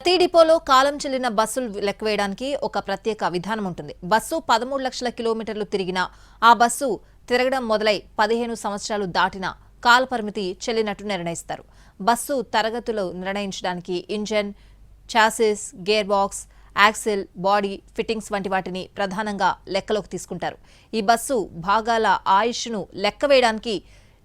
ప్రతి డిపోలో కాలం చెల్లిన బస్సులు లెక్కవేయడానికి ఒక ప్రత్యేక విధానం ఉంటుంది. బస్సు 13 లక్షల కిలోమీటర్లు తిరిగినా ఆ బస్సు తిరగడం మొదలై 15 సంవత్సరాలు దాటినా కాల పరిమితి చెల్లినట్టు నిర్ణయిస్తారు. బస్సు తరగతులు నిర్ణయించడానికి engine, chassis, gear box, axle, body fittings వంటి వాటిని ప్రధానంగా లెక్కలోకి తీసుకుంటారు. ఈ బస్సు భాగాల ఆయుష్ను లెక్కవేయడానికి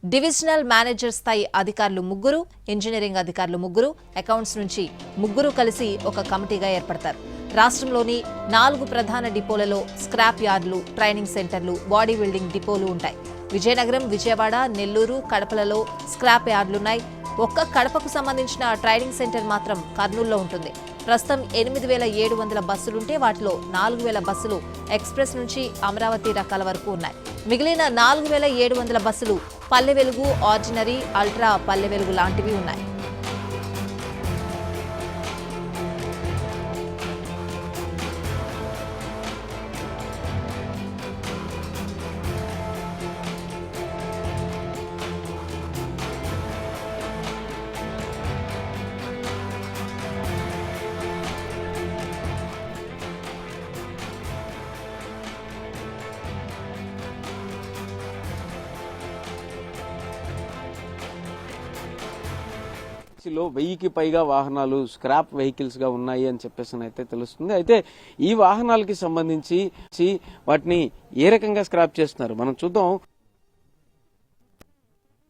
డివిజనల్ మేనేజర్ స్థాయి అధికారులు 3, ఇంజనీరింగ్ అధికారులు 3, అకౌంట్స్ నుంచి 3 కలిసి ఒక కమిటీగా ఏర్పడతారు. రాష్ట్రంలోని 4 ప్రధాన డిపోలలో స్క్రాప్ యార్డులు, ట్రైనింగ్ సెంటర్లు, బాడీ బిల్డింగ్ డిపోలు ఉంటాయి. విజయనగరం, విజయవాడ, నెల్లూరు, కడపలలో స్క్రాప్ యార్డులున్నాయి. ఒక్క కడపకు సంబంధించిన ట్రైనింగ్ సెంటర్ మాత్రం కర్నూలులో ఉంటుంది. ప్రస్తుతం 8,700 బస్సులుంటే వాటిలో 4,000 బస్సులు ఎక్స్ప్రెస్ నుంచి అమరావతి రకాల వరకు ఉన్నాయి. మిగిలిన 4,700 బస్సులు పల్లె వెలుగు, ఆర్డినరీ, అల్ట్రా పల్లె వెలుగు లాంటివి ఉన్నాయి. లో 1000కి పైగా వాహనాలు స్క్రాప్ వెహికల్స్ గా ఉన్నాయి అని చెప్పేసి అయితే తెలుస్తుంది. అయితే ఈ వాహనాలకి సంబంధించి వాటిని ఏ రకంగా స్క్రాప్ చేస్తున్నారు మనం చూద్దాం.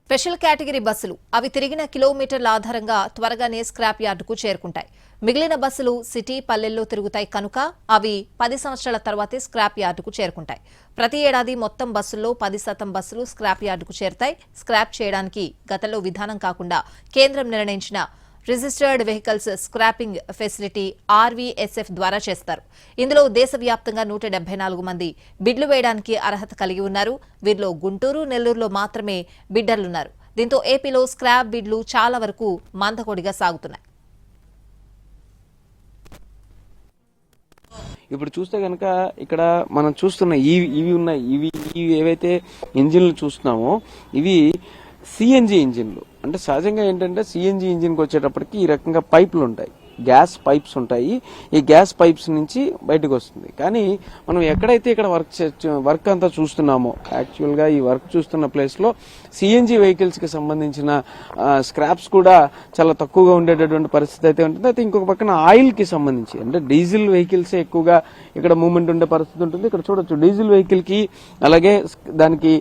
స్పెషల్ కేటగిరీ బస్సులు అవి తిరిగిన కిలోమీటర్ల ఆధారంగా త్వరగానే స్క్రాప్ యార్డుకు చేరుకుంటాయి. మిగిలిన బస్సులు సిటీ, పల్లెల్లో తిరుగుతాయి కనుక అవి 10 సంవత్సరాల తర్వాతే స్క్రాప్ యార్డుకు చేరుకుంటాయి. ప్రతి ఏడాది మొత్తం బస్సుల్లో 10% బస్సులు స్క్రాప్ యార్డుకు చేరుతాయి. స్క్రాప్ చేయడానికి గతంలో విధానం కాకుండా కేంద్రం నిర్ణయించిన registered vehicles scrapping facility RVSF ద్వారా చేస్తారు. ఇందులో దేశవ్యాప్తంగా 174 మంది బిడ్లు వేయడానికి అర్హత కలిగి ఉన్నారు. వీరిలో గుంటూరు, నెల్లూరులో మాత్రమే బిడ్డర్లున్నారు. దీంతో ఏపీలో స్క్రాప్ బిడ్లు చాలా వరకు మందకొడిగా సాగుతున్నాయి. ఇప్పుడు చూస్తే కనుక ఇక్కడ మనం చూస్తున్న ఇవి ఏవైతే ఇంజిన్లు చూస్తున్నామో ఇవి సిఎన్జి ఇంజిన్లు. అంటే సహజంగా ఏంటంటే సిఎన్జి ఇంజిన్కి వచ్చేటప్పటికి ఈ రకంగా పైపులు ఉంటాయి, గ్యాస్ పైప్స్ ఉంటాయి. ఈ గ్యాస్ పైప్స్ నుంచి బయటకు వస్తుంది. కానీ మనం ఎక్కడైతే ఇక్కడ వర్క్ అంతా చూస్తున్నామో యాక్చువల్గా ఈ వర్క్ చూస్తున్న ప్లేస్లో సిఎన్జి వెహికల్స్కి సంబంధించిన స్క్రాప్స్ కూడా చాలా తక్కువగా ఉండేటటువంటి పరిస్థితి అయితే ఉంటుంది. అయితే ఇంకొక పక్కన ఆయిల్కి సంబంధించి అంటే డీజిల్ వెహికల్సే ఎక్కువగా ఇక్కడ మూవ్మెంట్ ఉండే పరిస్థితి ఉంటుంది. ఇక్కడ చూడొచ్చు డీజిల్ వెహికల్కి అలాగే దానికి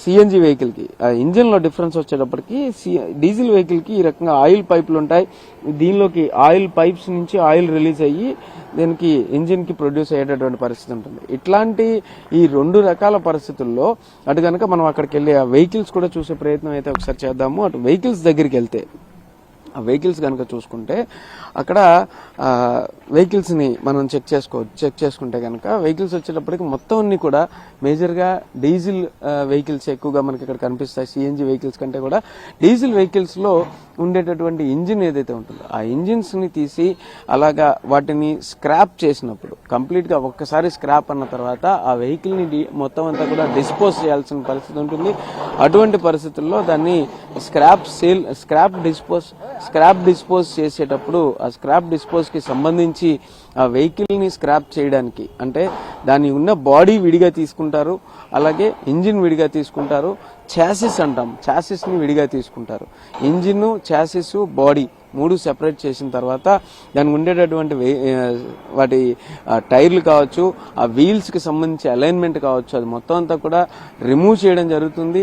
సిఎన్జి వెహికల్ కి ఇంజిన్ లో డిఫరెన్స్ వచ్చేటప్పటికి డీజిల్ వెహికల్ కి ఈ రకంగా ఆయిల్ పైపులు ఉంటాయి. దీనిలోకి ఆయిల్ పైప్స్ నుంచి ఆయిల్ రిలీజ్ అయ్యి దీనికి ఇంజిన్ కి ప్రొడ్యూస్ అయ్యేటటువంటి పరిస్థితి ఉంటుంది. ఇట్లాంటి ఈ 2 రకాల పరిస్థితుల్లో అటు కనుక మనం అక్కడికి వెళ్ళి ఆ వెహికల్స్ కూడా చూసే ప్రయత్నం అయితే ఒకసారి చేద్దాము. అటు వెహికల్స్ దగ్గరికి వెళ్తే ఆ వెహికల్స్ కనుక చూసుకుంటే అక్కడ వెహికల్స్ ని మనం చెక్ చేసుకుంటే కనుక వెహికల్స్ వచ్చేటప్పటికి మొత్తం అన్ని కూడా మేజర్గా డీజిల్ వెహికల్స్ ఎక్కువగా మనకి ఇక్కడ కనిపిస్తాయి. సిఎన్జి వెహికల్స్ కంటే కూడా డీజిల్ వెహికల్స్ లో ఉండేటటువంటి ఇంజిన్ ఏదైతే ఉంటుందో ఆ ఇంజిన్స్ ని తీసి అలాగా వాటిని స్క్రాప్ చేసినప్పుడు కంప్లీట్ గా ఒక్కసారి స్క్రాప్ అన్న తర్వాత ఆ వెహికల్ ని మొత్తం అంతా కూడా డిస్పోజ్ చేయాల్సిన పరిస్థితి ఉంటుంది. అటువంటి పరిస్థితుల్లో దాన్ని స్క్రాప్ డిస్పోజ్ చేసేటప్పుడు ఆ స్క్రాప్ డిస్పోజ్ కి సంబంధించి ఆ వెహికల్ ని స్క్రాప్ చేయడానికి అంటే దాని ఉన్న బాడీ విడిగా తీసుకుంటారు, అలాగే ఇంజిన్ విడిగా తీసుకుంటారు, చాసిస్ అంటాం, చాసిస్ ని విడిగా తీసుకుంటారు. ఇంజిన్, చాసిస్, బాడీ 3 సెపరేట్ చేసిన తర్వాత దానికి ఉండేటటువంటి వాటి టైర్లు కావచ్చు, ఆ వీల్స్ కి సంబంధించి అలైన్మెంట్ కావచ్చు, అది మొత్తం అంతా కూడా రిమూవ్ చేయడం జరుగుతుంది.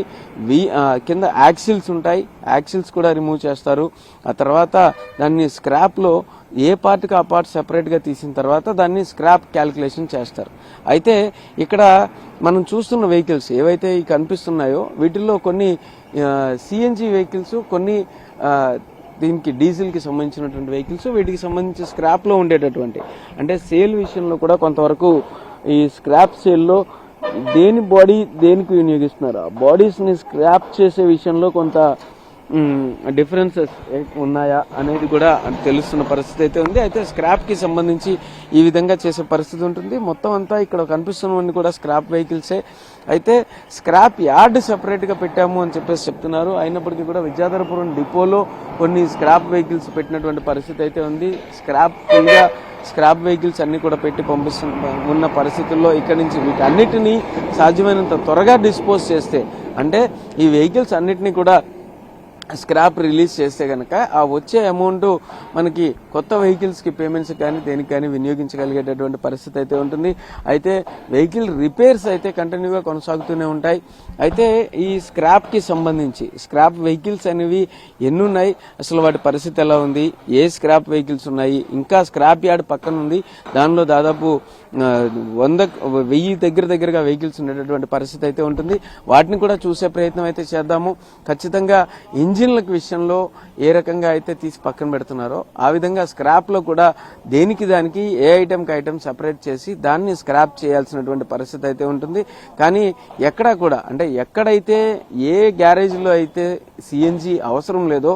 కింద యాక్సిల్స్ ఉంటాయి, యాక్సిల్స్ కూడా రిమూవ్ చేస్తారు. ఆ తర్వాత దాన్ని స్క్రాప్ లో ఏ పార్ట్కి ఆ పార్ట్ సెపరేట్ గా తీసిన తర్వాత దాన్ని స్క్రాప్ క్యాలిక్యులేషన్ చేస్తారు. అయితే ఇక్కడ మనం చూస్తున్న వెహికల్స్ ఏవైతే కనిపిస్తున్నాయో వీటిల్లో కొన్ని సిఎన్జి వెహికల్స్, కొన్ని దీనికి డీజిల్ కి సంబంధించినటువంటి వెహికల్స్, వీటికి సంబంధించి స్క్రాప్ లో ఉండేటటువంటి అంటే సేల్ విషయంలో కూడా కొంతవరకు ఈ స్క్రాప్ సేల్ లో దేని బాడీ దేనికి వినియోగిస్తున్నారు ఆ బాడీస్ ని స్క్రాప్ చేసే విషయంలో కొంత డిఫరెన్సెస్ ఉన్నాయా అనేది కూడా తెలుస్తున్న పరిస్థితి అయితే ఉంది. అయితే స్క్రాప్ కి సంబంధించి ఈ విధంగా చేసే పరిస్థితి ఉంటుంది. మొత్తం అంతా ఇక్కడ కనిపిస్తున్నవన్నీ కూడా స్క్రాప్ వెహికల్సే. అయితే స్క్రాప్ యార్డ్ సెపరేట్ గా పెట్టాము అని చెప్పేసి చెప్తున్నారు. అయినప్పటికీ కూడా విద్యాధరపురం డిపోలో కొన్ని స్క్రాప్ వెహికల్స్ పెట్టినటువంటి పరిస్థితి అయితే ఉంది. స్క్రాప్ వెహికల్స్ అన్ని కూడా పెట్టి ఉన్న పరిస్థితుల్లో ఇక్కడి నుంచి వీటన్నిటినీ సాధ్యమైనంత త్వరగా డిస్పోజ్ చేస్తే, అంటే ఈ వెహికల్స్ అన్నిటినీ కూడా స్క్రాప్ రిలీజ్ చేస్తే కనుక ఆ వచ్చే అమౌంట్ మనకి కొత్త వెహికల్స్ కి పేమెంట్స్ కానీ దేనికి కానీ వినియోగించగలిగేటటువంటి పరిస్థితి అయితే ఉంటుంది. అయితే వెహికల్ రిపేర్స్ అయితే కంటిన్యూగా కొనసాగుతూనే ఉంటాయి. అయితే ఈ స్క్రాప్ కి సంబంధించి స్క్రాప్ వెహికల్స్ అనేవి ఎన్ని ఉన్నాయి, అసలు వాటి పరిస్థితి ఎలా ఉంది, ఏ స్క్రాప్ వెహికల్స్ ఉన్నాయి, ఇంకా స్క్రాప్ యార్డ్ పక్కన ఉంది, దానిలో దాదాపు 1000 దగ్గరగా వెహికల్స్ ఉండేటటువంటి పరిస్థితి అయితే ఉంటుంది. వాటిని కూడా చూసే ప్రయత్నం అయితే చేద్దాము. ఖచ్చితంగా ఇంజిన్ల విషయంలో ఏ రకంగా అయితే తీసి పక్కన పెడుతున్నారో ఆ విధంగా స్క్రాప్ లో కూడా దేనికి దానికి ఏ ఐటమ్ కి ఐటమ్ సెపరేట్ చేసి దాన్ని స్క్రాప్ చేయాల్సినటువంటి పరిస్థితి అయితే ఉంటుంది. కానీ ఎక్కడా కూడా, అంటే ఎక్కడైతే ఏ గ్యారేజ్ లో అయితే సిఎన్జి అవసరం లేదో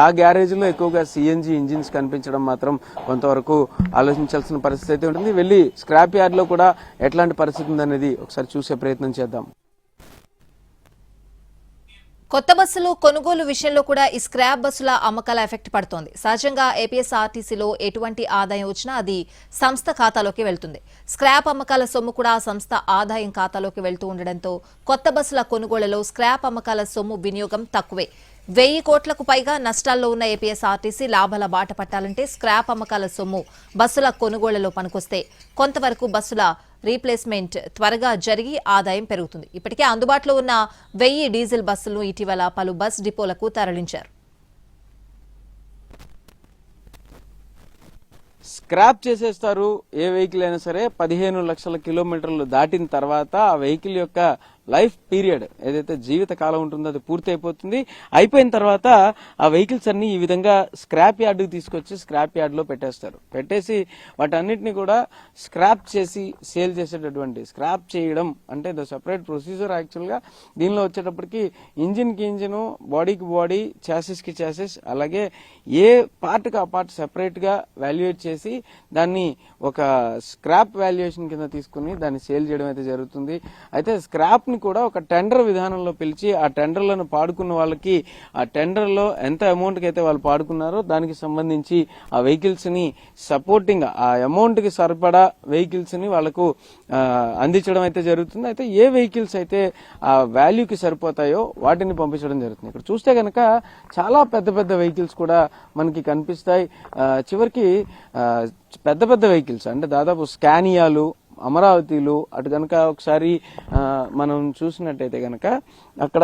ఆ గ్యారేజ్ లో ఎక్కువగా సిఎన్జి ఇంజిన్స్ కనిపించడం మాత్రం కొంతవరకు ఆలోచించాల్సిన పరిస్థితి అయితే ఉంటుంది. వెళ్ళి స్క్రాప్ యార్డ్ లో కూడా ఎట్లాంటి పరిస్థితి ఉందనేది ఒకసారి చూసే ప్రయత్నం చేద్దాం. కొత్త బస్సులు కొనుగోలు విషయంలో కూడా ఈ స్క్రాప్ బస్సుల అమ్మకాల ఎఫెక్ట్ పడుతోంది. సహజంగా ఏపీఎస్ఆర్టీసీలో ఎటువంటి ఆదాయం వచ్చినా అది సంస్థ ఖాతాలోకి వెళ్తుంది. స్క్రాప్ అమ్మకాల సొమ్ము కూడా సంస్థ ఆదాయం ఖాతాలోకి వెళ్తూ ఉండడంతో కొత్త బస్సుల కొనుగోళ్లలో స్క్రాప్ అమ్మకాల సొమ్ము వినియోగం తక్కువే. 1000 కోట్లకు పైగా నష్టాల్లో ఉన్న ఏపీఎస్ఆర్టీసీ లాభాల బాట పట్టాలంటే స్క్రాప్ అమ్మకాల సొమ్ము బస్సుల కొనుగోళ్లలో పనికొస్తే కొంతవరకు బస్సుల రీప్లేస్మెంట్ త్వరగా జరిగి ఆదాయం పెరుగుతుంది. ఇప్పటికే అందుబాటులో ఉన్న 1000 డీజిల్ బస్సులను ఇటీవల పలు బస్ డిపోలకు తరలించారు. స్క్రాప్ చేసేస్తారు. ఏ వెహికల్ అయినా సరే 15 లక్షల కిలోమీటర్లు దాటిన తర్వాత ఆ వెహికల్ యొక్క లైఫ్ పీరియడ్ ఏదైతే జీవిత కాలం ఉంటుందో అది పూర్తి అయిపోతుంది. అయిపోయిన తర్వాత ఆ వెహికల్స్ అన్ని ఈ విధంగా స్క్రాప్ యార్డుకి తీసుకొచ్చి స్క్రాప్ యార్డ్ లో పెట్టేసి వాటన్నిటిని కూడా స్క్రాప్ చేసి సేల్ చేసేటటువంటి, స్క్రాప్ చేయడం అంటే ద సెపరేట్ ప్రొసీజర్. యాక్చువల్ గా దీనిలో వచ్చేటప్పటికి ఇంజిన్ కి ఇంజిన్, బాడీకి బాడీ, చాసిస్ కి చాసిస్, అలాగే ఏ పార్ట్ కి ఆ పార్ట్ సెపరేట్ గా వాల్యుయేట్ చేసి దాన్ని ఒక స్క్రాప్ వాల్యుయేషన్ కింద తీసుకుని దాన్ని సేల్ చేయడం అయితే జరుగుతుంది. అయితే స్క్రాప్ ని కూడా ఒక టెండర్ విధానంలో పిలిచి ఆ టెండర్లను పాడుకున్న వాళ్ళకి ఆ టెండర్ లో ఎంత అమౌంట్ కి అయితే వాళ్ళు పాడుకున్నారో దానికి సంబంధించి ఆ వెహికల్స్ ని సపోర్టింగ్ ఆ అమౌంట్ కి సరిపడా వెహికల్స్ ని వాళ్ళకు అందించడం అయితే జరుగుతుంది. అయితే ఏ వెహికల్స్ అయితే ఆ వాల్యూకి సరిపోతాయో వాటిని పంపించడం జరుగుతుంది. ఇక్కడ చూస్తే కనుక చాలా పెద్ద వెహికల్స్ కూడా మనకి కనిపిస్తాయి. చివరికి పెద్ద వెహికల్స్ అంటే దాదాపు స్కానియాలు, అమరావతిలు అటు కనుక ఒకసారి మనం చూసినట్టయితే కనుక అక్కడ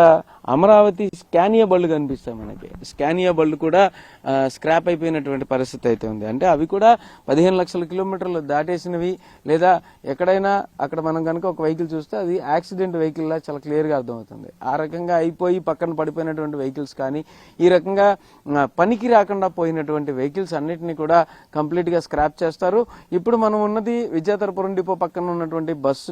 అమరావతి స్కానియా బళ్ళు కనిపిస్తాయి మనకి. స్కానియా బళ్ళు కూడా స్క్రాప్ అయిపోయినటువంటి పరిస్థితి అయితే ఉంది. అంటే అవి కూడా 15 లక్షల కిలోమీటర్లు దాటేసినవి, లేదా ఎక్కడైనా అక్కడ మనం కనుక ఒక వెహికల్ చూస్తే అది యాక్సిడెంట్ వెహికల్ లా చాలా క్లియర్ గా అర్థమవుతుంది. ఆ రకంగా అయిపోయి పక్కన పడిపోయినటువంటి వెహికల్స్ కానీ, ఈ రకంగా పనికి రాకుండా పోయినటువంటి వెహికల్స్ అన్నిటిని కూడా కంప్లీట్ గా స్క్రాప్ చేస్తారు. ఇప్పుడు మనం ఉన్నది విద్యాధరపురం డిపో పక్కన ఉన్నటువంటి బస్సు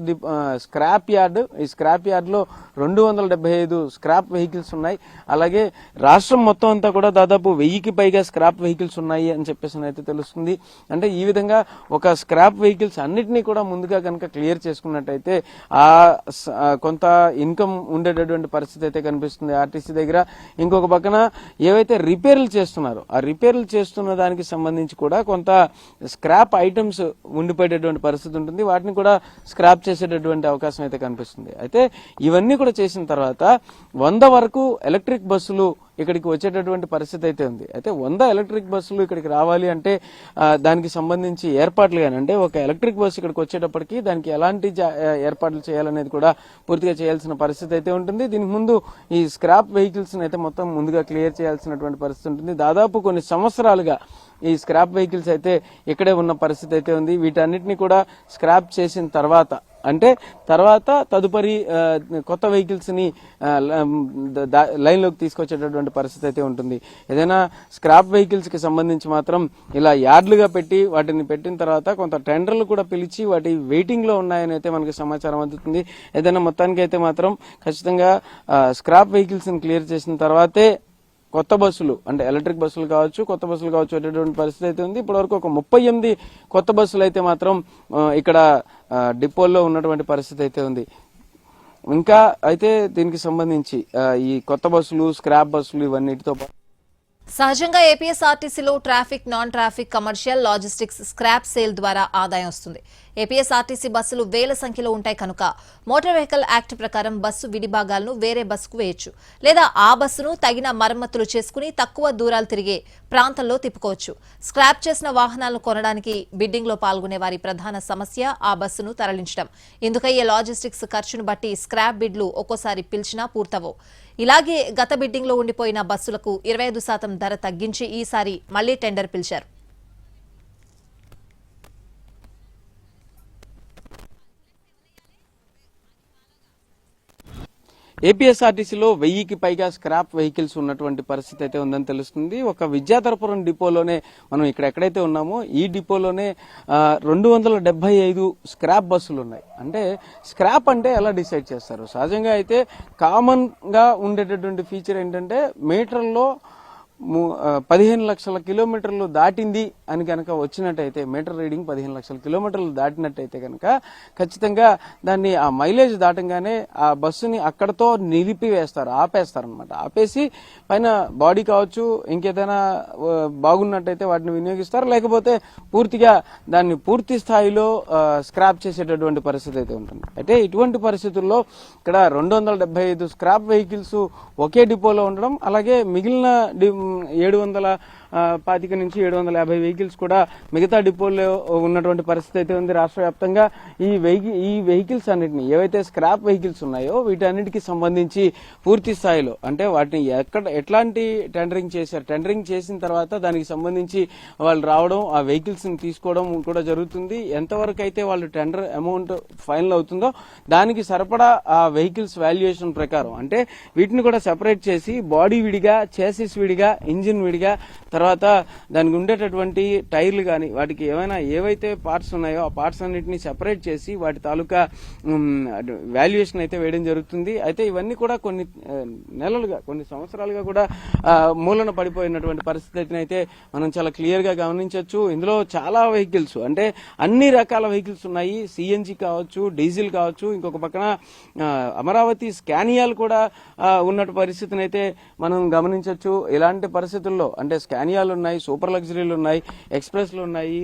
స్క్రాప్ యార్డ్. ఈ స్క్రాప్ యార్డ్ లో 275 స్క్రాప్ వెహికల్స్ ఉన్నాయి. అలాగే రాష్ట్రం మొత్తం అంతా కూడా దాదాపు 1000కి పైగా స్క్రాప్ వెహికల్స్ ఉన్నాయి అని చెప్పేసి అయితే తెలుస్తుంది. అంటే ఈ విధంగా ఒక స్క్రాప్ వెహికల్స్ అన్నిటినీ కూడా ముందుగా కనుక క్లియర్ చేసుకున్నట్టయితే ఆ కొంత ఇన్కమ్ ఉండేటటువంటి పరిస్థితి అయితే కనిపిస్తుంది ఆర్టీసీ దగ్గర. ఇంకొక పక్కన ఏవైతే రిపేర్లు చేస్తున్నారో ఆ రిపేర్లు చేస్తున్న దానికి సంబంధించి కూడా కొంత స్క్రాప్ ఐటమ్స్ ఉండిపోయేటటువంటి పరిస్థితి ఉంటుంది. వాటిని కూడా స్క్రాప్ చేసేటటువంటి అవకాశం అయితే కనిపిస్తుంది. అయితే ఇవన్నీ కూడా చేసిన తర్వాత 100 వరకు ఎలక్ట్రిక్ బస్సులు ఇక్కడికి వచ్చేటటువంటి పరిస్థితి అయితే ఉంది. అయితే 100 ఎలక్ట్రిక్ బస్సులు ఇక్కడికి రావాలి అంటే దానికి సంబంధించి ఏర్పాట్లు కానీ, అంటే ఒక ఎలక్ట్రిక్ బస్సు ఇక్కడికి వచ్చేటప్పటికి దానికి ఎలాంటి ఏర్పాట్లు చేయాలనేది కూడా పూర్తిగా చేయాల్సిన పరిస్థితి అయితే ఉంటుంది. దీనికి ముందు ఈ స్క్రాప్ వెహికల్స్ అయితే మొత్తం ముందుగా క్లియర్ చేయాల్సినటువంటి పరిస్థితి ఉంటుంది. దాదాపు కొన్ని సంవత్సరాలుగా ఈ స్క్రాప్ వెహికల్స్ అయితే ఇక్కడే ఉన్న పరిస్థితి అయితే ఉంది. వీటన్నిటిని కూడా స్క్రాప్ చేసిన తర్వాత అంటే తదుపరి కొత్త వెహికల్స్ ని లైన్ లోకి తీసుకొచ్చేటటువంటి పరిస్థితి అయితే ఉంటుంది. ఏదైనా స్క్రాప్ వెహికల్స్ కి సంబంధించి మాత్రం ఇలా యార్డ్లుగా పెట్టి వాటిని పెట్టిన తర్వాత కొంత టెండర్లు కూడా పిలిచి వాటి వెయిటింగ్ లో ఉన్నాయని అయితే మనకి సమాచారం అందుతుంది. ఏదైనా మొత్తానికి అయితే మాత్రం ఖచ్చితంగా స్క్రాప్ వెహికల్స్ ని క్లియర్ చేసిన తర్వాతే కొత్త బస్సులు అంటే ఎలక్ట్రిక్ బస్సులు కావచ్చు, కొత్త బస్సులు కావచ్చు వచ్చేటువంటి పరిస్థితి అయితే ఉంది. ఇప్పటివరకు ఒక 38 కొత్త బస్సులు అయితే మాత్రం ఇక్కడ డిపోల్లో ఉన్నటువంటి పరిస్థితి అయితే ఉంది. ఇంకా అయితే దీనికి సంబంధించి ఈ కొత్త బస్సులు, స్క్రాప్ బస్సులు ఇవన్నిటితో సహజంగా ఏపీఎస్ఆర్టీసీలో traffic, non traffic, commercial, logistics, scrap sale ద్వారా ఆదాయం వస్తుంది. ఏపీఎస్ఆర్టీసీ బస్సులు వేల సంఖ్యలో ఉంటాయి కనుక మోటార్ వెహికల్ యాక్ట్ ప్రకారం బస్సు విడిభాగాలను వేరే బస్సుకు వేయొచ్చు, లేదా ఆ బస్సును తగిన మరమ్మతులు చేసుకుని తక్కువ దూరాలు తిరిగే ప్రాంతంలో తిప్పుకోవచ్చు. స్క్రాప్ చేసిన వాహనాలను కొనడానికి బిడ్డింగ్ లో పాల్గొనే వారి ప్రధాన సమస్య ఆ బస్సును తరలించడం. ఇందుకయ్యే లాజిస్టిక్స్ ఖర్చును బట్టి స్క్రాప్ బిడ్లు ఒక్కోసారి పిలిచినా పూర్తవో. ఇలాగే గత బిడ్డింగ్ లో ఉండిపోయిన బస్సులకు 25% ధర తగ్గించి ఈసారి మళ్లీ టెండర్ పిలిచారు. ఏపీఎస్ఆర్టీసీలో 1000కి పైగా స్క్రాప్ వెహికల్స్ ఉన్నటువంటి పరిస్థితి అయితే ఉందని తెలుస్తుంది. ఒక విద్యాధరపురం డిపోలోనే మనం ఇక్కడ ఎక్కడైతే ఉన్నామో ఈ డిపోలోనే 275 స్క్రాప్ బస్సులు ఉన్నాయి. అంటే స్క్రాప్ అంటే ఎలా డిసైడ్ చేస్తారు? సహజంగా అయితే కామన్ గా ఉండేటటువంటి ఫీచర్ ఏంటంటే మీటర్లో 15 లక్షల కిలోమీటర్లు దాటింది అని కనుక వచ్చినట్టయితే, మీటర్ రీడింగ్ 15 లక్షల కిలోమీటర్లు దాటినట్టయితే కనుక ఖచ్చితంగా దాన్ని ఆ మైలేజ్ దాటంగానే ఆ బస్సుని అక్కడతో నిలిపివేస్తారు, ఆపేస్తారనమాట. ఆపేసి పైన బాడీ కావచ్చు ఇంకేదైనా బాగున్నట్టయితే వాటిని వినియోగిస్తారు, లేకపోతే పూర్తిగా దాన్ని పూర్తి స్థాయిలో స్క్రాప్ చేసేటటువంటి పరిస్థితి అయితే ఉంటుంది. అయితే ఇటువంటి పరిస్థితుల్లో ఇక్కడ 275 స్క్రాప్ వెహికల్స్ ఒకే డిపోలో ఉండడం, అలాగే మిగిలిన 725 నుంచి 750 వెహికల్స్ కూడా మిగతా డిపోల్లో ఉన్నటువంటి పరిస్థితి అయితే ఉంది. రాష్ట్ర వ్యాప్తంగా ఈ వెహికల్స్ అన్నిటిని, ఏవైతే స్క్రాప్ వెహికల్స్ ఉన్నాయో వీటన్నిటికీ సంబంధించి పూర్తి స్థాయిలో అంటే వాటిని ఎట్లాంటి టెండరింగ్ చేశారు, టెండరింగ్ చేసిన తర్వాత దానికి సంబంధించి వాళ్ళు రావడం, ఆ వెహికల్స్ ని తీసుకోవడం కూడా జరుగుతుంది. ఎంతవరకు అయితే వాళ్ళు టెండర్ అమౌంట్ ఫైనల్ అవుతుందో దానికి సరిపడా ఆ వెహికల్స్ వాల్యుయేషన్ ప్రకారం అంటే వీటిని కూడా సెపరేట్ చేసి బాడీ విడిగా, చేసిస్ విడిగా, ఇంజిన్ విడిగా, తర్వాత దానికి ఉండేటటువంటి టైర్లు కానీ వాటికి ఏవైతే పార్ట్స్ ఉన్నాయో ఆ పార్ట్స్ అన్నిటిని సెపరేట్ చేసి వాటి తాలూకా వాల్యుయేషన్ అయితే వేయడం జరుగుతుంది. అయితే ఇవన్నీ కూడా కొన్ని నెలలుగా, కొన్ని సంవత్సరాలుగా కూడా మూలన పడిపోయినటువంటి పరిస్థితి అయితే మనం చాలా క్లియర్ గా గమనించవచ్చు. ఇందులో చాలా వెహికల్స్ అంటే అన్ని రకాల వెహికల్స్ ఉన్నాయి. సిఎన్జి కావచ్చు, డీజిల్ కావచ్చు, ఇంకొక పక్కన అమరావతి స్కానియాలు కూడా ఉన్నట్టు పరిస్థితిని అయితే మనం గమనించవచ్చు. ఇలాంటి పరిస్థితుల్లో అంటే స్కానియాలు ఉన్నాయి, సూపర్ లగ్జరీలు ఉన్నాయి, ఎక్స్ప్రెస్లు ఉన్నాయి,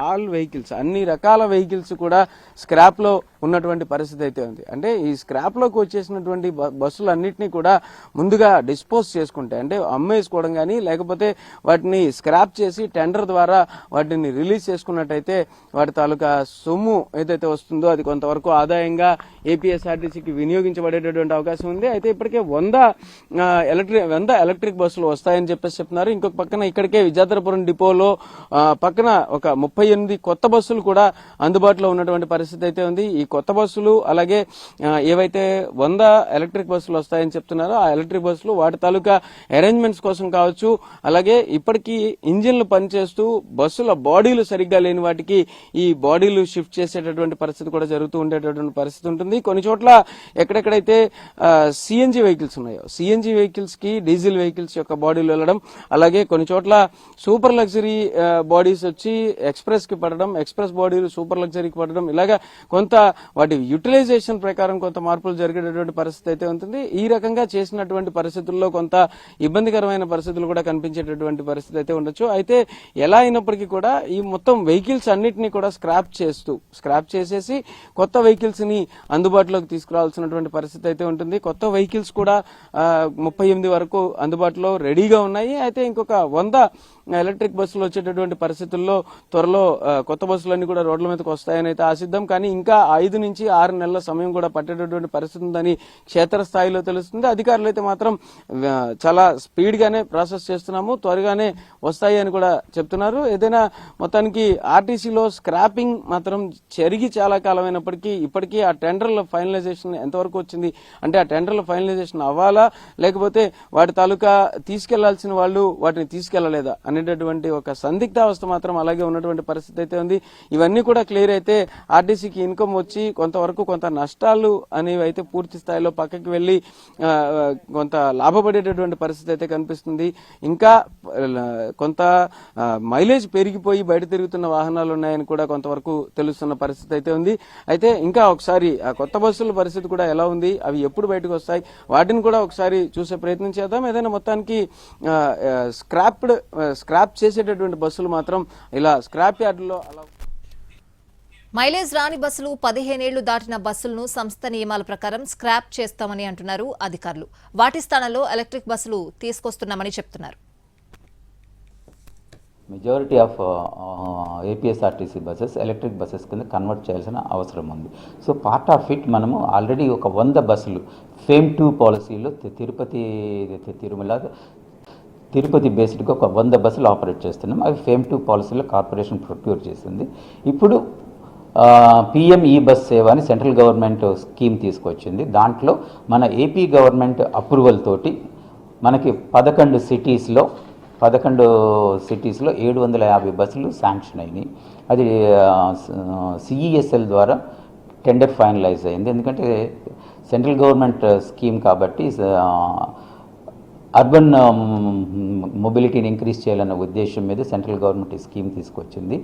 ఆల్ వెహికల్స్, అన్ని రకాల వెహికల్స్ కూడా స్క్రాప్ లో ఉన్నటువంటి పరిస్థితి అయితే ఉంది. అంటే ఈ స్క్రాప్ లోకి వచ్చేసినటువంటి బస్సులన్నింటినీ కూడా ముందుగా డిస్పోజ్ చేసుకుంటే అంటే అమ్మేసుకోవడం కానీ, లేకపోతే వాటిని స్క్రాప్ చేసి టెండర్ ద్వారా వాటిని రిలీజ్ చేసుకున్నట్టయితే వాటి తాలూకా సొమ్ము ఏదైతే వస్తుందో అది కొంతవరకు ఆదాయంగా ఏపీఎస్ఆర్టీసీకి వినియోగించబడేటటువంటి అవకాశం ఉంది. అయితే ఇప్పటికే 100 ఎలక్ట్రిక్ బస్సులు వస్తాయని చెప్పేసి చెప్తున్నారు. ఇంకొక పక్కన ఇక్కడికే విద్యాధరపురం డిపోలో పక్కన ఒక 38 కొత్త బస్సులు కూడా అందుబాటులో ఉన్నటువంటి పరిస్థితి అయితే ఉంది. ఈ కొత్త బస్సులు అలాగే ఏవైతే 100 ఎలక్ట్రిక్ బస్సులు వస్తాయని చెప్తున్నారో ఆ ఎలక్ట్రిక్ బస్సులు వాటి తాలూకా అరేంజ్మెంట్స్ కోసం కావచ్చు, అలాగే ఇప్పటికీ ఇంజిన్లు పనిచేస్తూ బస్సుల బాడీలు సరిగ్గా లేని వాటికి ఈ బాడీలు షిఫ్ట్ చేసేటటువంటి పరిస్థితి కూడా జరుగుతూ ఉండేటటువంటి పరిస్థితి ఉంటుంది. కొన్ని చోట్ల ఎక్కడెక్కడైతే సిఎన్జి వెహికల్స్ ఉన్నాయో సిఎన్జి వెహికల్స్ కి డీజిల్ వెహికల్స్ యొక్క బాడీలు వెళ్లడం, అలాగే కొన్ని చోట్ల సూపర్ లగ్జరీ బాడీస్ వచ్చి ఎక్స్ప్రెస్ కి పడడం, ఎక్స్ప్రెస్ బాడీలు సూపర్ లగ్జరీకి పడడం, ఇలాగా కొంత వాటి యూటిలైజేషన్ ప్రకారం కొంత మార్పులు జరిగేటటువంటి పరిస్థితి అయితే ఉంటుంది. ఈ రకంగా చేసినటువంటి పరిస్థితుల్లో కొంత ఇబ్బందికరమైన పరిస్థితులు కూడా కనిపించేటటువంటి పరిస్థితి అయితే ఉండొచ్చు. అయితే ఎలా అయినప్పటికీ కూడా ఈ మొత్తం వెహికల్స్ అన్నిటినీ కూడా స్క్రాప్ చేసేసి కొత్త వెహికల్స్ ని అందుబాటులోకి తీసుకురావాల్సినటువంటి పరిస్థితి అయితే ఉంటుంది. కొత్త వెహికల్స్ కూడా 38 వరకు అందుబాటులో రెడీగా ఉన్నాయి. అయితే ఇంకొక 100 ఎలక్ట్రిక్ బస్సులు వచ్చేటటువంటి పరిస్థితుల్లో త్వరలో కొత్త బస్సులన్నీ కూడా రోడ్ల మీదకి వస్తాయని అయితే ఆశిద్దాం. కానీ ఇంకా 5 నుంచి 6 నెలల సమయం కూడా పట్టేటటువంటి పరిస్థితి ఉందని క్షేత్రస్థాయిలో తెలుస్తుంది. అధికారులు అయితే మాత్రం చాలా స్పీడ్ గానే ప్రాసెస్ చేస్తున్నాము, త్వరగానే వస్తాయి అని కూడా చెప్తున్నారు. ఏదైనా మొత్తానికి ఆర్టీసీలో స్క్రాపింగ్ మాత్రం జరిగి చాలా కాలం అయినప్పటికీ ఇప్పటికీ ఆ టెండర్ల ఫైనలైజేషన్ ఎంతవరకు వచ్చింది అంటే ఆ టెండర్ల ఫైనలైజేషన్ అవ్వాలా, లేకపోతే వాటి తాలూకా తీసుకెళ్లాల్సిన వాళ్ళు వాటిని తీసుకెళ్లలేదా అనేటటువంటి ఒక సందిగ్ధావస్థ మాత్రం అలాగే ఉన్నటువంటి పరిస్థితి అయితే ఉంది. ఇవన్నీ కూడా క్లియర్ అయితే ఆర్టీసీకి ఇన్కమ్ వచ్చి కొంతవరకు కొంత నష్టాలు అనేవి అయితే పూర్తి స్థాయిలో పక్కకి వెళ్లి కొంత లాభపడేటటువంటి పరిస్థితి అయితే కనిపిస్తుంది. ఇంకా కొంత మైలేజ్ పెరిగిపోయి బయట తిరుగుతున్న వాహనాలు ఉన్నాయని కూడా కొంతవరకు తెలుస్తున్న పరిస్థితి అయితే ఉంది. అయితే ఇంకా ఒకసారి ఆ కొత్త బస్సుల పరిస్థితి కూడా ఎలా ఉంది, అవి ఎప్పుడు బయటకు వస్తాయి, వాటిని కూడా ఒకసారి చూసే ప్రయత్నం చేద్దాం. ఏదైనా మొత్తానికి స్క్రాప్ చేసేటటువంటి బస్సులు మాత్రం ఇలా స్క్రాప్ యార్డులో అలా మైలేజ్ రాని బస్సులు 15 ఏళ్లు దాటిన బస్సులను సంస్థ నియమాల ప్రకారం స్క్రాప్ చేస్తామని అంటున్నారు అధికారులు. వాటి స్థానంలో ఎలక్ట్రిక్ బస్సులు తీసుకొస్తున్నామని చెప్తున్నారు. Majority of APSRTC buses electric buses కింద కన్వర్ట్ చేయాల్సిన అవసరం ఉంది. సో పార్ట్ ఆఫ్ ఇట్ మనము ఆల్రెడీ ఒక 100 బస్సులు ఫేమ్ 2 పాలసీలో తిరుపతి బేస్డ్గా ఒక 100 బస్సులు ఆపరేట్ చేస్తున్నాం. అవి ఫేమ్ 2 పాలసీలో కార్పొరేషన్ ప్రొక్యూర్ చేసింది. ఇప్పుడు పిఎం ఈ బస్ సేవ అని సెంట్రల్ గవర్నమెంట్ స్కీమ్ తీసుకొచ్చింది. దాంట్లో మన ఏపీ గవర్నమెంట్ అప్రూవల్ తోటి మనకి 11 సిటీస్లో 750 బస్సులు శాంక్షన్ అయినాయి. అది సిఈఎస్ఎల్ ద్వారా టెండర్ ఫైనలైజ్ అయింది. ఎందుకంటే సెంట్రల్ గవర్నమెంట్ స్కీమ్ కాబట్టి అర్బన్ మొబిలిటీని ఇంక్రీజ్ చేయాలన్న ఉద్దేశం మీద సెంట్రల్ గవర్నమెంట్ ఈ స్కీమ్ తీసుకొచ్చింది.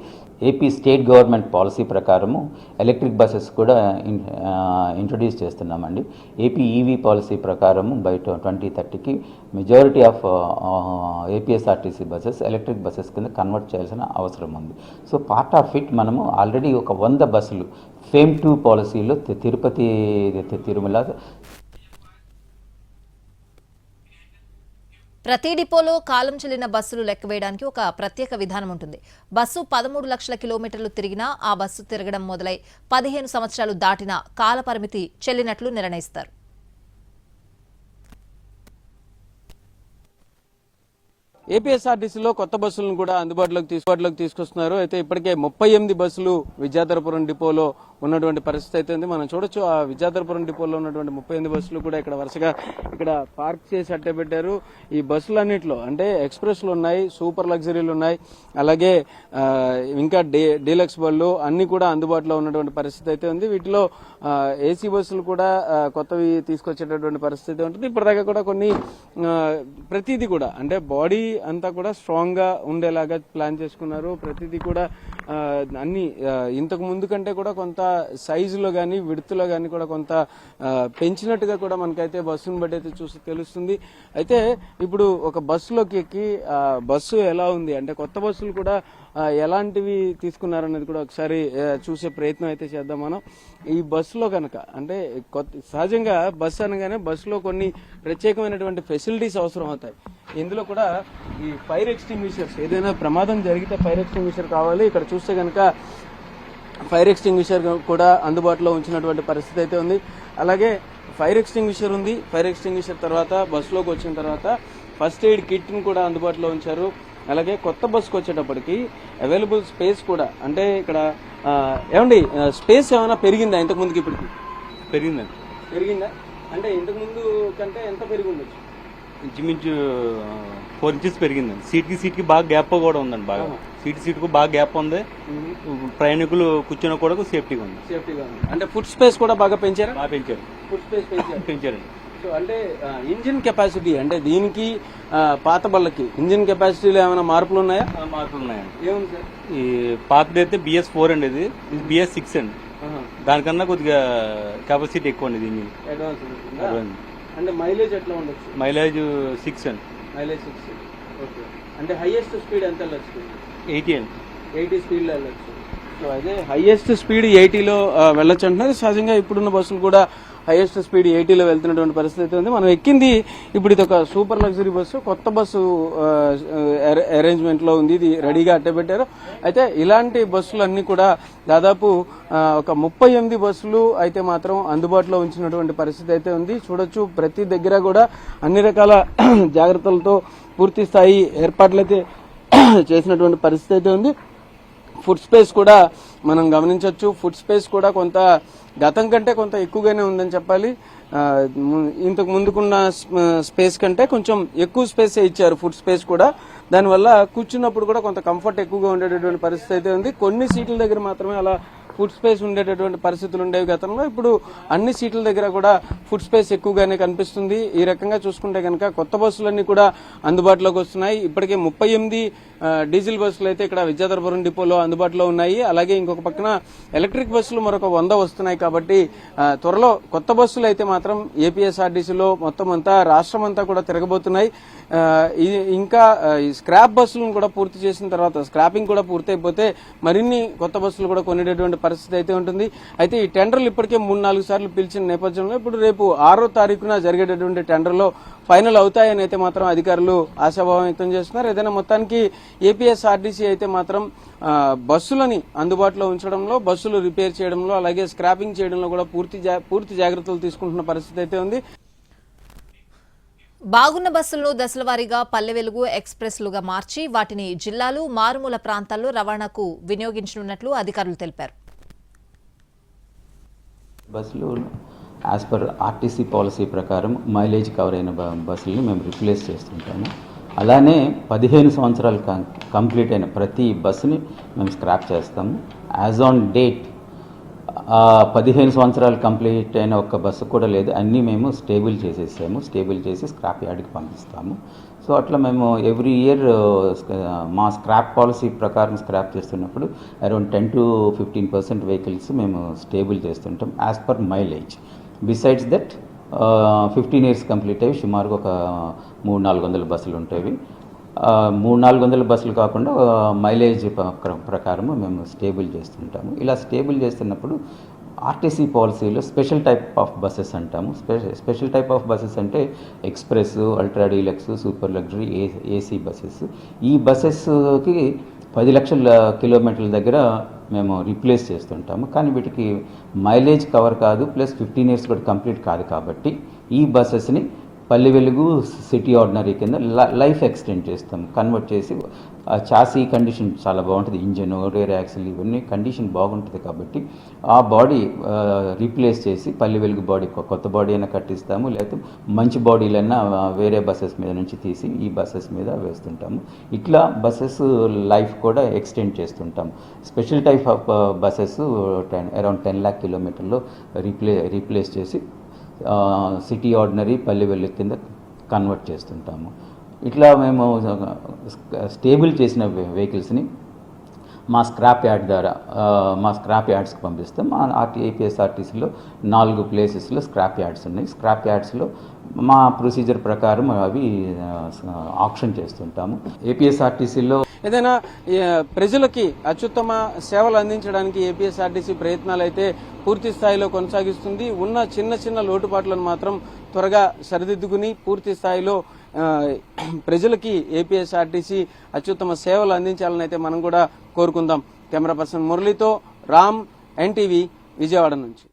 ఏపీ స్టేట్ గవర్నమెంట్ పాలసీ ప్రకారము ఎలక్ట్రిక్ బస్సెస్ కూడా ఇంట్రడ్యూస్ చేస్తున్నామండి. ఏపీ ఈవీ పాలసీ ప్రకారము బై 2030కి majority of APSRTC buses electric buses కింద కన్వర్ట్ చేయాల్సిన అవసరం ఉంది. సో పార్ట్ ఆఫ్ ఇట్ మనము ఆల్రెడీ ఒక 100 బస్సులు ఫేమ్ 2 పాలసీలో తిరుమల ప్రతి డిపోలో కాలం చెల్లిన బస్సులు లెక్కవేయడానికి ఒక ప్రత్యేక విధానం ఉంటుంది. బస్సు 13 లక్షల కిలోమీటర్లు తిరిగినా ఆ బస్సు తిరగడం మొదలై 15 సంవత్సరాలు దాటినా కాల పరిమితి చెల్లినట్లు నిర్ణయిస్తారు. ఏపీఎస్ఆర్టీసీలో కొత్త బస్సులను కూడా అందుబాటులోకి తీసుకొస్తున్నారు. అయితే ఇప్పటికే 38 బస్సులు విద్యాధరపురం డిపోలో ఉన్నటువంటి పరిస్థితి అయితే ఉంది. మనం చూడొచ్చు ఆ విద్యాధరపురం డిపోలో ఉన్నటువంటి 38 బస్సులు కూడా ఇక్కడ వరుసగా ఇక్కడ పార్క్ చేసి అట్టే పెట్టారు. ఈ బస్సులన్నింటిలో అంటే ఎక్స్ప్రెస్లు ఉన్నాయి, సూపర్ లగ్జరీలు ఉన్నాయి, అలాగే ఇంకా డీలక్స్ బళ్ళు అన్ని కూడా అందుబాటులో ఉన్నటువంటి పరిస్థితి అయితే ఉంది. వీటిలో ఏసీ బస్సులు కూడా కొత్తవి తీసుకొచ్చేటటువంటి పరిస్థితి ఉంటుంది. ఇప్పటిదాకా కూడా కొన్ని ప్రతిదీ కూడా అంటే బాడీ అంతా కూడా స్ట్రాంగ్ గా ఉండేలాగా ప్లాన్ చేసుకున్నారు. ప్రతిదీ కూడా అన్ని ఇంతకు ముందు కంటే కూడా కొంత సైజులో కానీ విడుతులో కానీ కూడా కొంత పెంచినట్టుగా కూడా మనకైతే బస్సును బట్టి అయితే చూసి తెలుస్తుంది. అయితే ఇప్పుడు ఒక బస్సులోకి ఎక్కి బస్సు ఎలా ఉంది అంటే కొత్త బస్సులు కూడా ఎలాంటివి తీసుకున్నారనేది కూడా ఒకసారి చూసే ప్రయత్నం అయితే చేద్దాం. మనం ఈ బస్సులో కనుక అంటే సహజంగా బస్సు అనగానే బస్సులో కొన్ని ప్రత్యేకమైనటువంటి ఫెసిలిటీస్ అవసరం అవుతాయి. ఇందులో కూడా ఈ ఫైర్ ఎక్స్టింగ్విషర్స్ ఏదైనా ప్రమాదం జరిగితే ఫైర్ ఎక్స్టింగ్విషర్ కావాలి. ఇక్కడ చూస్తే కనుక ఫైర్ ఎక్స్టింగ్విషర్ కూడా అందుబాటులో ఉంచినటువంటి పరిస్థితి అయితే ఉంది. అలాగే ఫైర్ ఎక్స్టింగ్విషర్ ఉంది. ఫైర్ ఎక్స్టింగ్విషర్ తర్వాత బస్సులోకి వచ్చిన తర్వాత ఫస్ట్ ఎయిడ్ కిట్ ను కూడా అందుబాటులో ఉంచారు. అలాగే కొత్త బస్సుకు వచ్చేటప్పటికి అవైలబుల్ స్పేస్ కూడా అంటే ఇక్కడ ఏమండి స్పేస్ ఏమైనా పెరిగిందా ఇంతకు ముందుకి ఇప్పటికి? పెరిగిందా అంటే ఇంతకు ముందు కంటే ఎంత పెరిగి ఉండొచ్చు? ఇంచుమించు 4 inches పెరిగిందండి. సీట్ కి బాగా గ్యాప్ కూడా ఉందండి. బాగా సీట్ కు బాగా గ్యాప్ ఉంది. ప్రయాణికులు కూర్చున్న కూడా సేఫ్టీగా ఉంది. అంటే ఫుడ్ స్పేస్ కూడా బాగా పెంచారు. ఫుడ్ స్పేస్ పెంచారండి. సో అంటే ఇంజిన్ కెపాసిటీ అంటే దీనికి పాత బళ్ళకి ఇంజిన్ కెపాసిటీలో ఏమైనా మార్పులు ఉన్నాయా? మార్పులు ఉన్నాయండి. ఏముంది సార్? ఈ పాతది అయితే BS4 అండి, ఇది BS6 అండి. దానికన్నా కొద్దిగా కెపాసిటీ ఎక్కువ అండి ఇంజిన్. అడ్వాన్స్ అంటే మైలేజ్ ఎట్లా ఉండొచ్చు? మైలేజ్ 6 అండి. మైలేజ్ 6. ఓకే. అంటే హైయెస్ట్ స్పీడ్ ఎంత వెళ్ళొచ్చు? 80 అండి. 80 స్పీడ్లో వెళ్ళొచ్చు. సో అదే హైయెస్ట్ స్పీడ్ 80లో వెళ్ళొచ్చు అంటున్నారు. సహజంగా ఇప్పుడున్న బస్సులు కూడా హైయెస్ట్ స్పీడ్ 80లో వెళ్తున్నటువంటి పరిస్థితి ఉంది. మనం ఎక్కింది ఇప్పుడు ఇది ఒక సూపర్ లగ్జరీ బస్సు, కొత్త బస్సు అరేంజ్మెంట్ లో ఉంది. ఇది రెడీగా అట్టబెట్టారు. అయితే ఇలాంటి బస్సులు అన్ని కూడా దాదాపు ఒక 38 బస్సులు అయితే మాత్రం అందుబాటులో ఉంచినటువంటి పరిస్థితి అయితే ఉంది. చూడొచ్చు ప్రతి దగ్గర కూడా అన్ని రకాల జాగ్రత్తలతో పూర్తి స్థాయి ఏర్పాట్లు అయితే చేసినటువంటి పరిస్థితి అయితే ఉంది. ఫుడ్ స్పేస్ కూడా మనం గమనించవచ్చు. ఫుడ్ స్పేస్ కూడా కొంత గతం కంటే కొంత ఎక్కువగానే ఉందని చెప్పాలి. ఇంతకు ముందుకున్న స్పేస్ కంటే కొంచెం ఎక్కువ స్పేస్ ఇచ్చారు, ఫుడ్ స్పేస్ కూడా. దానివల్ల కూర్చున్నప్పుడు కూడా కొంత కంఫర్ట్ ఎక్కువగా ఉండేటటువంటి పరిస్థితి అయితే ఉంది. కొన్ని సీట్ల దగ్గర మాత్రమే అలా ఫుడ్ స్పేస్ ఉండేటటువంటి పరిస్థితులు ఉండేవి గతంలో. ఇప్పుడు అన్ని సీట్ల దగ్గర కూడా ఫుడ్ స్పేస్ ఎక్కువగానే కనిపిస్తుంది. ఈ రకంగా చూసుకుంటే కనుక కొత్త బస్సులన్నీ కూడా అందుబాటులోకి వస్తున్నాయి. ఇప్పటికే 38 డీజిల్ బస్సులు అయితే ఇక్కడ విద్యాధరపురం డిపోలో అందుబాటులో ఉన్నాయి. అలాగే ఇంకొక పక్కన ఎలక్ట్రిక్ బస్సులు మరొక 100 వస్తున్నాయి. కాబట్టి త్వరలో కొత్త బస్సులు అయితే మాత్రం ఏపీఎస్ఆర్టీసీలో మొత్తం అంతా రాష్ట్రం అంతా కూడా తిరగబోతున్నాయి. ఇంకా స్క్రాప్ బస్సులను కూడా పూర్తి చేసిన తర్వాత, స్క్రాపింగ్ కూడా పూర్తయిపోతే మరిన్ని కొత్త బస్సులు కూడా కొనేటటువంటి పరిస్థితి అయితే ఉంటుంది. అయితే ఈ టెండర్లు ఇప్పటికే 3-4 సార్లు పిలిచిన నేపథ్యంలో ఇప్పుడు రేపు 6వ తారీఖున జరిగేటటువంటి టెండర్లో ఫైనల్ అవుతాయని అయితే మాత్రం అధికారులు ఆశాభావం వ్యక్తం చేస్తున్నారు. ఏదైనా మొత్తానికి ఏపీఎస్ఆర్టీసీ అయితే మాత్రం బస్సులని అందుబాటులో ఉంచడంలో, బస్సులు రిపేర్ చేయడంలో, అలాగే స్క్రాపింగ్ చేయడంలో కూడా పూర్తి జాగ్రత్తలు తీసుకుంటున్న పరిస్థితి అయితే ఉంది. బాగున్న బస్సులను దశలవారీగా పల్లె వెలుగు ఎక్స్ప్రెస్లుగా మార్చి వాటిని జిల్లాలు, మారుమూల ప్రాంతాల్లో రవాణాకు వినియోగించనున్నట్లు అధికారులు తెలిపారు. బస్సులు యాజ్ పర్ ఆర్టీసీ పాలసీ ప్రకారం మైలేజ్ కవర్ అయిన బస్సులను మేము రిప్లేస్ చేస్తుంటాము. అలానే 15 సంవత్సరాలు కంప్లీట్ అయిన ప్రతి బస్సుని మేము స్క్రాప్ చేస్తాము. యాజ్ ఆన్ డేట్ 15 సంవత్సరాలు కంప్లీట్ అయిన ఒక్క బస్సు కూడా లేదు. అన్నీ మేము స్టేబుల్ చేసేసాము. స్టేబుల్ చేసి స్క్రాప్ యార్డ్కి పంపిస్తాము. సో అట్లా మేము ఎవ్రీ ఇయర్ మా స్క్రాప్ పాలసీ ప్రకారం స్క్రాప్ చేస్తున్నప్పుడు అరౌండ్ 10 to 15% వెహికల్స్ మేము స్టేబుల్ చేస్తుంటాం as per mileage. Besides that 15 years complete అయ్యి సుమారుగా ఒక 300-400 బస్సులు ఉంటాయి. 300-400 బస్సులు కాకుండా మైలేజ్ ప్రకారము మేము స్టేబుల్ చేస్తుంటాము. ఇలా స్టేబుల్ చేస్తున్నప్పుడు ఆర్టీసీ పాలసీలో స్పెషల్ టైప్ ఆఫ్ బస్సెస్ అంటాము. స్పెషల్ టైప్ ఆఫ్ బస్సెస్ అంటే express, ultra deluxe, super luxury, AC buses. ఈ బస్సెస్కి 10 లక్షల కిలోమీటర్ల దగ్గర మేము రీప్లేస్ చేస్తుంటాము. కానీ వీటికి మైలేజ్ కవర్ కాదు, ప్లస్ 15 ఇయర్స్ కూడా కంప్లీట్ కాదు. కాబట్టి ఈ బస్సెస్ని పల్లె వెలుగు సిటీ ఆర్డినరీ కింద లైఫ్ ఎక్స్టెండ్ చేస్తాం. కన్వర్ట్ చేసి చాసీ కండిషన్ చాలా బాగుంటుంది, ఇంజన్, రేర్ యాక్సిల్ ఇవన్నీ కండిషన్ బాగుంటుంది. కాబట్టి ఆ బాడీ రీప్లేస్ చేసి పల్లె వెలుగు బాడీ కొత్త బాడీ అయినా కట్టిస్తాము, లేకపోతే మంచి బాడీలైనా వేరే బస్సెస్ మీద నుంచి తీసి ఈ బస్సెస్ మీద వేస్తుంటాము. ఇట్లా బస్సెస్ లైఫ్ కూడా ఎక్స్టెండ్ చేస్తుంటాము. Special type of buses around 10 lakh కిలోమీటర్లో రీప్లేస్ చేసి సిటీ ఆర్డినరీ పల్లె వెలుగు కింద కన్వర్ట్ చేస్తుంటాము. ఇట్లా మేము స్టేబుల్ చేసిన వెహికల్స్ని మా స్క్రాప్ యార్డ్ ద్వారా మా స్క్రాప్ యార్డ్స్కి పంపిస్తాం. మా ఏపీఎస్ఆర్టీసీలో 4 ప్లేసెస్లో స్క్రాప్ యార్డ్స్ ఉన్నాయి. స్క్రాప్ యార్డ్స్లో మా ప్రొసీజర్ ప్రకారం అవి ఆక్షన్ చేస్తుంటాము. ఏపీఎస్ఆర్టీసీలో ఏదైనా ప్రజలకి అత్యుత్తమ సేవలు అందించడానికి ఏపీఎస్ఆర్టీసీ ప్రయత్నాలు అయితే పూర్తి స్థాయిలో కొనసాగిస్తుంది. ఉన్న చిన్న లోటుపాట్లను మాత్రం త్వరగా సరిదిద్దుకుని పూర్తి స్థాయిలో ప్రజలకి ఏపీఎస్ఆర్టీసీ అత్యుత్తమ సేవలు అందించాలని అయితే మనం కూడా కోరుకుందాం. కెమెరా పర్సన్ మురళితో రామ్, ఎన్టీవీ, విజయవాడ నుంచి.